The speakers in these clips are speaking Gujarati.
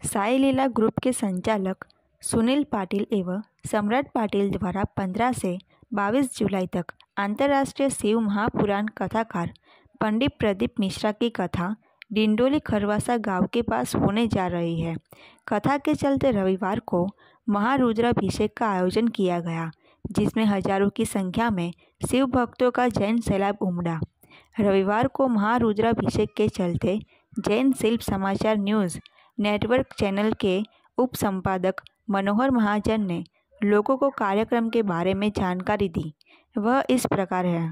साई लीला ग्रुप के संचालक सुनील पाटिल एवं सम्राट पाटिल द्वारा 15 से 22 जुलाई तक अंतर्राष्ट्रीय शिव महापुराण कथाकार पंडित प्रदीप मिश्रा की कथा डिंडोली खरवासा गांव के पास होने जा रही है। कथा के चलते रविवार को महारुद्राभिषेक का आयोजन किया गया, जिसमें हजारों की संख्या में शिव भक्तों का जैन सैलाब उमड़ा। रविवार को महारुद्राभिषेक के चलते जैन शिल्प समाचार न्यूज़ नेटवर्क चैनल के उप संपादक मनोहर महाजन ने लोगों को कार्यक्रम के बारे में जानकारी दी। वह इस प्रकार है।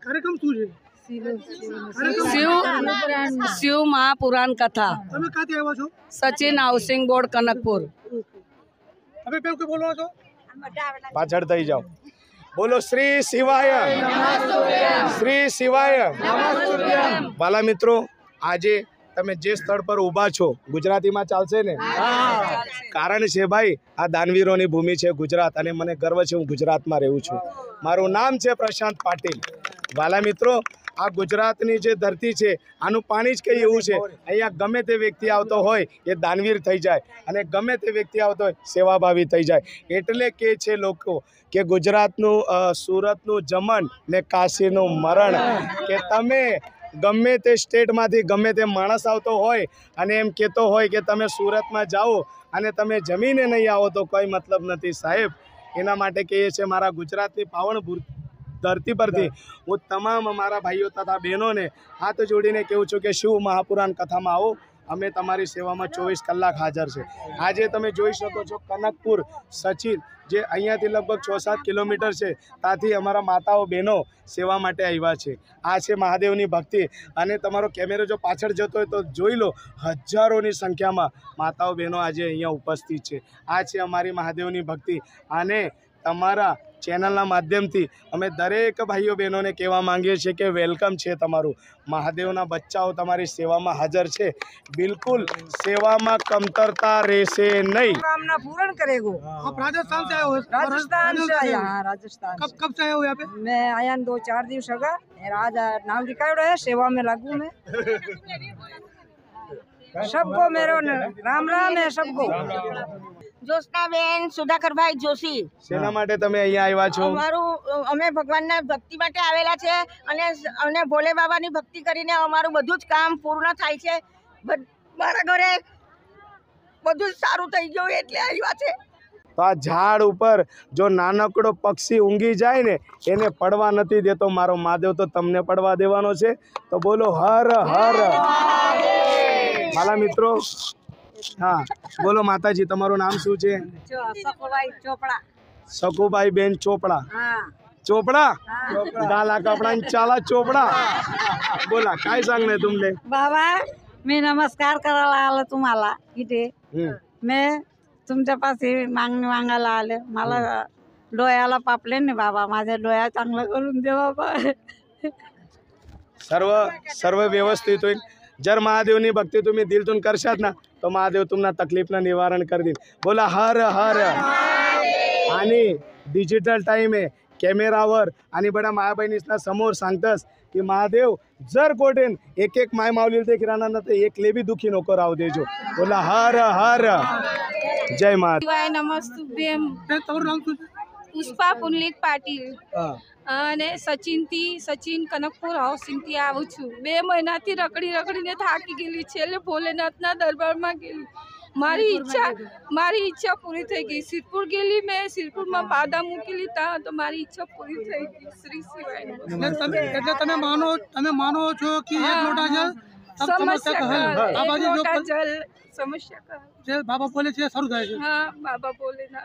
कार्यक्रम શું છે? शिव महापुराण कथा। તમે ક્યાંથી આવ્યા છો? Sachin housing board Kanakpur. તમે પેલું કે બોલવા છો? પાછળ થઈ જાઓ। બોલો શ્રી શિવાય, શ્રી શિવાય। વાલા મિત્રો, આજે તમે જે સ્થળ પર ઊભા છો ગુજરાતીમાં ચાલશે ને? કારણ છે ભાઈ, આ દાનવીરોની ભૂમિ છે ગુજરાત, અને મને ગર્વ છે હું ગુજરાતમાં રહું છું। મારું નામ છે પ્રશાંત પાટીલ। વાલા મિત્રો, આ ગુજરાતની જે ધરતી છે આનું પાણી જ કંઈ એવું છે, અહીંયા ગમે તે વ્યક્તિ આવતો હોય એ દાનવીર થઈ જાય, અને ગમે તે વ્યક્તિ આવતો હોય સેવાભાવી થઈ જાય। એટલે કે છે લોકો કે ગુજરાતનું સુરતનું જમણ ને કાશીનું મરણ, કે તમે ગમે તે સ્ટેટમાંથી ગમે તે માણસ આવતો હોય અને એમ કહેતો હોય કે તમે સુરતમાં જાઓ અને તમે જમીને નહીં આવો તો કોઈ મતલબ નથી સાહેબ। એના માટે કહીએ છીએ મારા ગુજરાતની પાવન ધરતી પરથી હું તમામ અમારા ભાઈઓ તથા બહેનોને હાથ જોડીને કહું છું કે શિવ મહાપુરાણ કથામાં આવો, અમે તમારી સેવામાં 24 કલાક હાજર છે। આજે તમે જોઈ શકો છો કનકપુર સચિન, જે અહીંયાથી લગભગ 6-7 કિલોમીટર છે, ત્યાંથી અમારા માતાઓ બહેનો સેવા માટે આવ્યા છે। આ છે મહાદેવની ભક્તિ, અને તમારો કેમેરો જો પાછળ જતો હોય તો જોઈ લો, હજારોની સંખ્યામાં માતાઓ બહેનો આજે અહીંયા ઉપસ્થિત છે। આ છે અમારી મહાદેવની ભક્તિ, અને તમારા ચેનલના માધ્યમથી અમે દરેક ભાઈઓ બહેનોને કહેવા માંગીએ છીએ કે વેલકમ છે તમારું। મહાદેવના બચ્ચાઓ તમારી સેવામાં હાજર છે, બિલકુલ સેવામાં કમતરતા રહેશે નહીં। कामना पूर्ण करेगो। आप राजस्थान से आए हो? राजस्थान से आया। हाँ, राजस्थान। कब से आए हो यहाँ पे? मैं आया 2-4 दिवस होगा। आज नाम लिखाया है, सेवा में लागू मैं। सबको मेरो राम राम है सबको। જોશનાબેન સુધાકરભાઈ જોશી। શેના માટે તમે અહીંયા આવ્યા છો? અમારું અમે ભગવાનના ભક્તિ માટે આવેલા છે, અને ભોલે બાબાની ભક્તિ કરીને અમારું બધું જ કામ પૂર્ણ થાય છે। મારા ઘરે બધું સારું થઈ ગયું એટલે આવ્યા છે। તો આ ઝાડ ઉપર જો નાનકડો પક્ષી ઊંઘી જાય ને એને પડવા નથી દેતો મારો મહાદેવ, તો તમને પડવા દેવાનો છે? તો બોલો હર હર। મારા મિત્રો, हाँ बोलो माताजी, तमारू नाम शू है? सकुबाई चोपड़ा। सकुबाई बेन चोपड़ा। हाँ। चोपड़ा डाला कपड़ा चाला चोपड़ा। बोला काय सांगणे तुमने? बाबा मी नमस्कार करायला आलो तुम्हाला इथे। मैं तुमच्या पाशी मागायला आले, मला डोळ्याला पापले नाही बाबा, माझ्या डोळ्या चांगला करून दे बाबा। सर्व सर्व व्यवस्थित होईल। जर महादेवनी भक्ती तुम्ही दिलतून करशात ना तो महादेव तुम्हाला तकलीफना निवारण कर देईल। बोला हर हर। आणि डिजिटल टाइम आहे, कॅमेरावर आणि बडा माया बहिणीसना समोर सांगतस की महादेव जर कोटेन एक एक माय माऊली ते किराणा ना ते एक लेबी दुखी नको राहू देजो। बोला हर हर। जय महादेव। નમસ્તુભ્યમ। તમારું નામ શું છે? પુષ્પા પુનલિક પાટીલ અને સચિન કનકપુર હાઉસિંગથી આવું છું। 2 મહિનાથી રખડીને થાકી ગયેલી છે, એટલે ભોલેનાથના દરબારમાં ગયેલી। મારી ઈચ્છા પૂરી થઈ ગઈ। સિરપુર ગયેલી, મેં સિરપુરમાં પાદા મૂકેલી, ત્યાં તો મારી ઈચ્છા પૂરી થઈ ગઈ। શ્રી શિવાય। એટલે તમે માનો છો કે એક લોટા જલ સમસ્યા જલ સમસ્યા જે બાબા બોલે છે સારું થાય છે? હા, બાબા ભોલેનાથ।